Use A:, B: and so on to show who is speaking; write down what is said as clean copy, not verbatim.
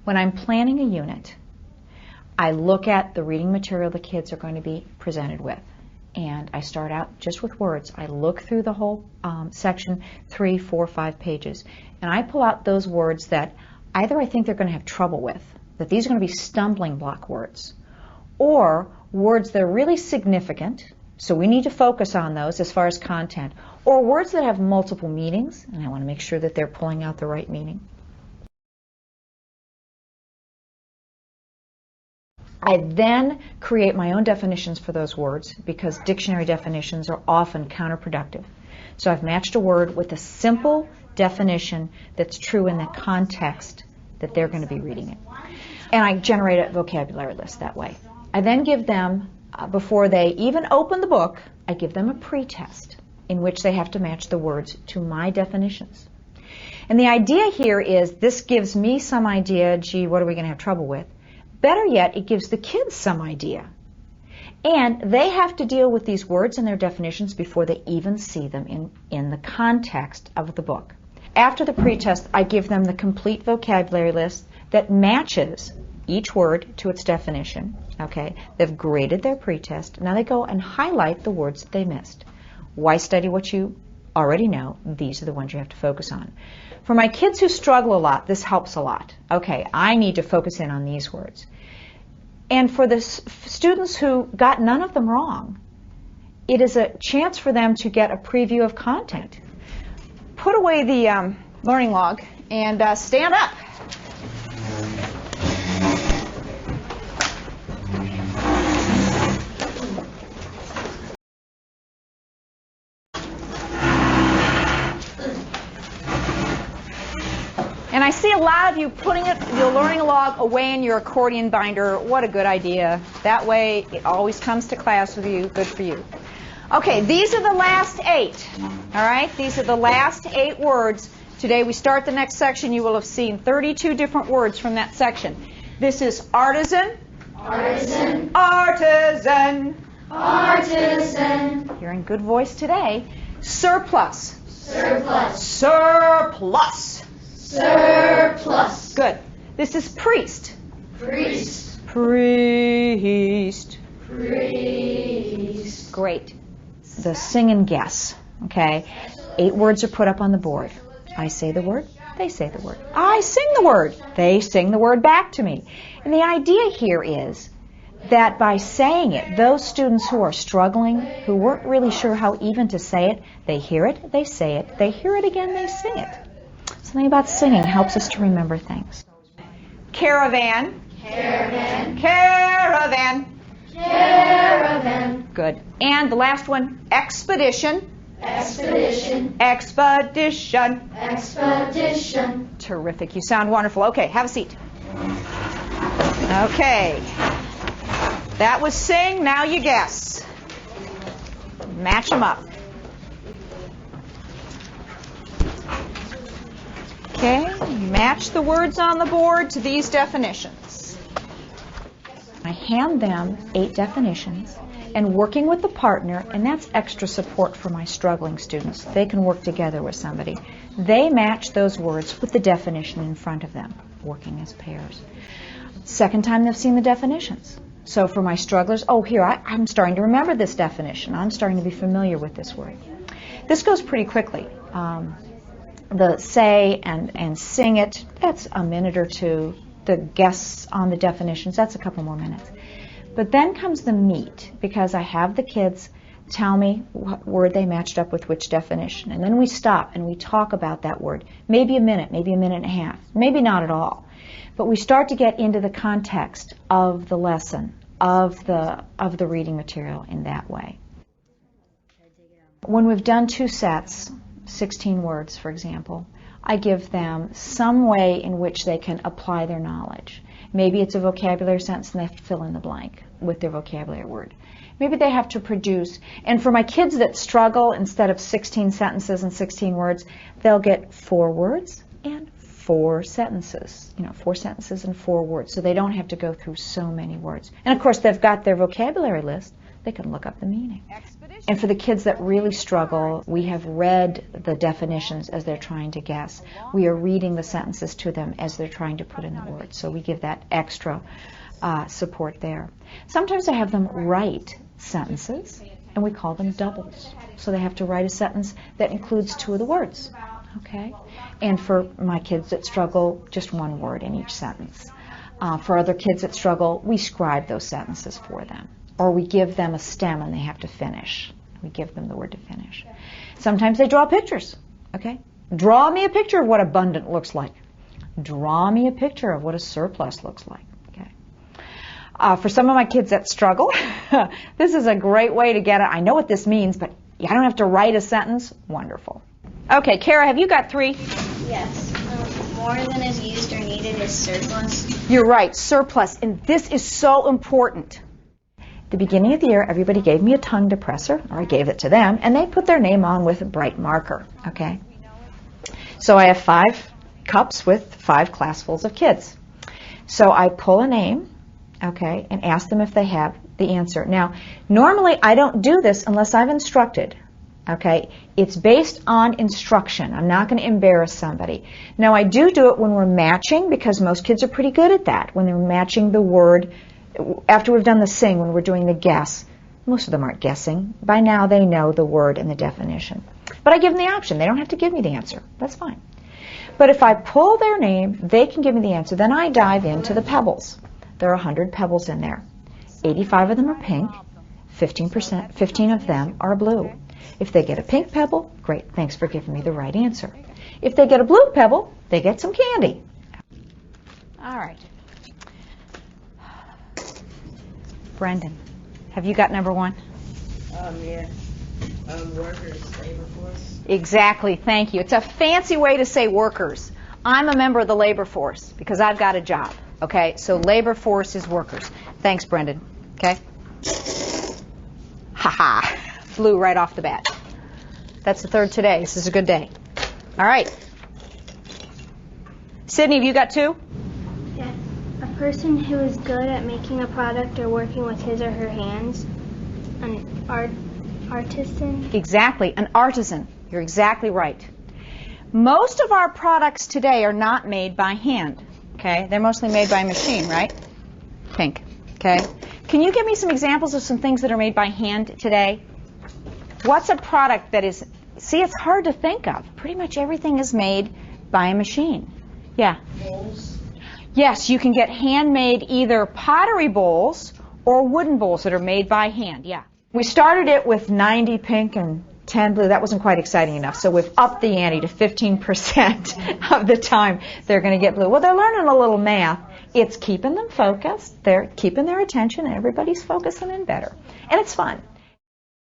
A: When I'm planning a unit, I look at the reading material the kids are going to be presented with. And I start out just with words. I look through the whole section, 3, 4, 5 pages. And I pull out those words that either I think they're going to have trouble with, that these are going to be stumbling block words, or words that are really significant, so we need to focus on those as far as content, or words that have multiple meanings, and I want to make sure that they're pulling out the right meaning. I then create my own definitions for those words because dictionary definitions are often counterproductive. So I've matched a word with a simple definition that's true in the context that they're going to be reading it. And I generate a vocabulary list that way. I then give them, before they even open the book, I give them a pre-test in which they have to match the words to my definitions. And the idea here is this gives me some idea, gee, what are we going to have trouble with? Better yet, it gives the kids some idea. And they have to deal with these words and their definitions before they even see them in the context of the book. After the pre-test, I give them the complete vocabulary list that matches each word to its definition. Okay, they've graded their pre-test. Now they go and highlight the words that they missed. Why study what you already know? These are the ones you have to focus on. For my kids who struggle a lot, this helps a lot. Okay, I need to focus in on these words. And for the students who got none of them wrong, it is a chance for them to get a preview of content. Put away the learning log and stand up. And I see a lot of you putting your learning log away in your accordion binder. What a good idea. That way it always comes to class with you. Good for you. Okay, these are the last 8. All right, these are the last 8 words. Today we start the next section. You will have seen 32 different words from that section. This is artisan. Artisan. Artisan. Artisan. You're in good voice today. Surplus. Surplus. Surplus. Surplus. Good. This is priest. Priest. Priest. Priest. Great. The sing and guess. Okay. 8 words are put up on the board. I say the word, they say the word. I sing the word, they sing the word back to me. And the idea here is that by saying it, those students who are struggling, who weren't really sure how even to say it, they hear it, they say it, they hear it again, they sing it. Something about singing helps us to remember things. Caravan. Caravan. Caravan. Caravan. Good. And the last one, expedition. Expedition. Expedition. Expedition. Terrific. You sound wonderful. Okay, have a seat. Okay. That was sing, now you guess. Match them up. Okay, match the words on the board to these definitions. I hand them 8 definitions, and working with the partner, and that's extra support for my struggling students. They can work together with somebody. They match those words with the definition in front of them, working as pairs. Second time they've seen the definitions. So for my strugglers, oh, here, I'm starting to remember this definition. I'm starting to be familiar with this word. This goes pretty quickly. The say and sing it, that's a minute or two. The guess on the definitions, that's a couple more minutes. But then comes the meat, because I have the kids tell me what word they matched up with which definition. And then we stop and we talk about that word. Maybe a minute and a half. Maybe not at all. But we start to get into the context of the lesson, of the reading material in that way. When we've done 2 sets, 16 words, for example, I give them some way in which they can apply their knowledge. Maybe it's a vocabulary sentence and they have to fill in the blank with their vocabulary word. Maybe they have to produce, and for my kids that struggle, instead of 16 sentences and 16 words, they'll get 4 words and 4 sentences. 4 sentences and 4 words, so they don't have to go through so many words. And of course, they've got their vocabulary list, they can look up the meaning. And for the kids that really struggle, we have read the definitions as they're trying to guess. We are reading the sentences to them as they're trying to put in the words. So we give that extra support there. Sometimes I have them write sentences, and we call them doubles. So they have to write a sentence that includes 2 of the words. Okay? And for my kids that struggle, just 1 word in each sentence. For other kids that struggle, we scribe those sentences for them. Or we give them a stem and they have to finish. We give them the word to finish. Sometimes they draw pictures. Okay? Draw me a picture of what abundant looks like. Draw me a picture of what a surplus looks like. Okay? For some of my kids that struggle, this is a great way to get it. I know what this means, but I don't have to write a sentence. Wonderful. Okay, Kara, have you got 3?
B: Yes. More than is used or needed is surplus.
A: You're right, surplus. And this is so important. At the beginning of the year, everybody gave me a tongue depressor, or I gave it to them, and they put their name on with a bright marker. Okay? So I have 5 cups with 5 classfuls of kids. So I pull a name, okay, and ask them if they have the answer. Now, normally I don't do this unless I've instructed. Okay, it's based on instruction. I'm not going to embarrass somebody. Now, I do it when we're matching, because most kids are pretty good at that. When they're matching the word, after we've done the sing, when we're doing the guess, most of them aren't guessing. By now, they know the word and the definition. But I give them the option. They don't have to give me the answer. That's fine. But if I pull their name, they can give me the answer. Then I dive into the pebbles. There are 100 pebbles in there. 85 of them are pink. 15 of them are blue. If they get a pink pebble, great, thanks for giving me the right answer. If they get a blue pebble, they get some candy. All right. Brendan, have you got number 1?
C: Yeah. Workers, labor force.
A: Exactly, thank you. It's a fancy way to say workers. I'm a member of the labor force because I've got a job. Okay, so labor force is workers. Thanks, Brendan. Okay? Ha-ha. Flew right off the bat. That's the 3rd today. This is a good day. All right. Sydney, have you got 2?
B: Yes. A person who is good at making a product or working with his or her hands. An artisan.
A: Exactly, an artisan. You're exactly right. Most of our products today are not made by hand. Okay? They're mostly made by machine, right? Pink. Okay? Can you give me some examples of some things that are made by hand today? What's a product that is, see, it's hard to think of. Pretty much everything is made by a machine. Yeah?
C: Bowls.
A: Yes, you can get handmade either pottery bowls or wooden bowls that are made by hand, yeah. We started it with 90 pink and 10 blue. That wasn't quite exciting enough, so we've upped the ante to 15% of the time they're going to get blue. Well, they're learning a little math. It's keeping them focused. They're keeping their attention, and everybody's focusing in better. And it's fun.